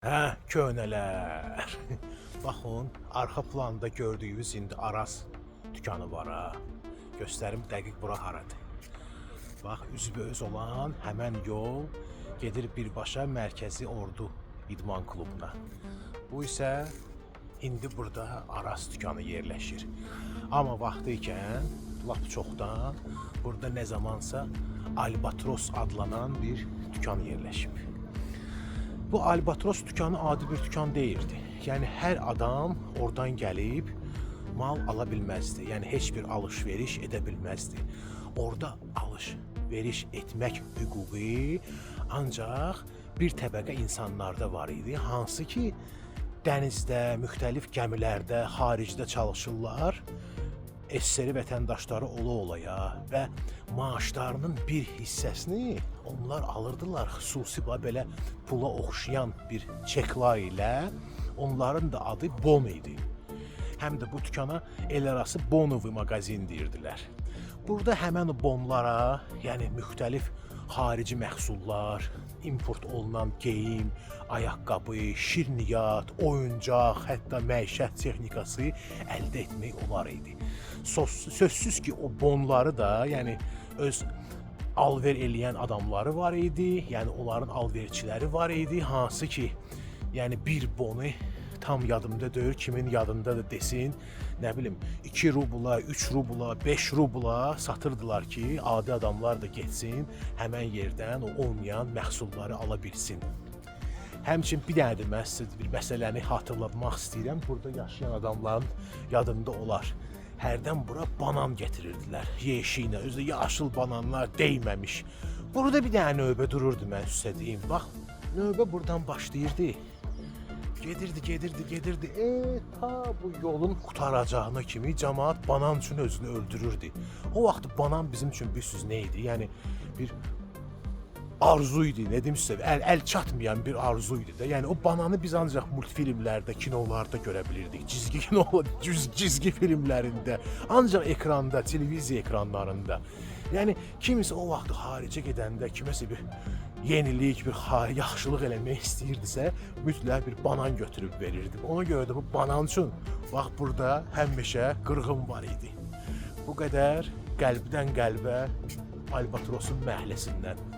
Hə, köhnələr. Baxın, arxa planda gördüyünüz indi Aras dükanı var ha. Göstərim dəqiq bura haradır. Bax, üzbəüz olan həmən yol gedir birbaşa Mərkəzi Ordu İdman Klubuna. Bu isə indi burada Aras dükanı yerləşir. Amma vaxtı ikən, lap çoxdan burada nə zamansa Albatros adlanan bir dükan yerləşib. Bu Albatros dükanı adi bir dükan değildi. Yani her adam oradan gelip mal alabilmezdi. Yani heç bir alış-veriş edə bilməzdi. Orada alış-veriş etmək hüququ ancaq bir təbəqə insanlarda var idi. Hansı ki dənizdə, müxtəlif gəmilərdə, xaricdə çalışırlar. SSR vətəndaşları ola-olaya və maaşlarının bir hissəsini onlar alırdılar xüsusi belə pula oxşayan bir çekla ilə. Onların da adı Bon idi. Həm də bu dükana el arası Bonovi mağazin deyirdilər. Burada həmən bonlara, yəni müxtəlif xarici məhsullar, import olunan geyim, ayaqqabı, şirniyyat, oyuncaq, hətta məişət texnikası əldə etmək olar idi. Sözsüz ki o bonları da, yəni öz alver eləyən adamları var idi, yəni onların alverçiləri var idi, hansı ki yəni bir bonu tam yadımda deyil, kimin yadında da desin, nə bilim 2 rubla, 3 rubla, 5 rubla satırdılar ki, adi adamlar da getsin, həmən yerdən o olmayan məhsulları ala bilsin. Həmçin bir dənə də mən sizə bir məsələni hatırlatmaq istəyirəm. Burada yaşayan adamların yadında olar. Hərdən bura banan getirirdilər yeşiyinə, özü yaşıl bananlar değməmiş. Burada bir dənə növbə dururdu, mən sizə deyim. Bax, növbə buradan başlayırdı. Gedirdi. Ta bu yolun qutaracağına kimi cemaat banan üçün özünü öldürürdü. O vaxt banan bizim üçün bilirsiniz nə idi? Yəni bir arzuydu, ne diyeyim size, el çatmayan bir arzuydu da. Yani o bananı biz ancak multfilmlerde, kinolarda görebilirdik. Çizgi filmlerinde, ancak ekranda, televizyon ekranlarında. Yani kimisi o vaxt xaricə gedəndə, kiməsə bir yenilik, bir yaxşılıq eləmək istəyirdisə, mütləq bir banan götürüb verirdim. Ona görə də bu banan üçün bax burada həmişə qırğın var idi. Bu qədər qəlbdən qəlbə Albatrosun məhləsindən.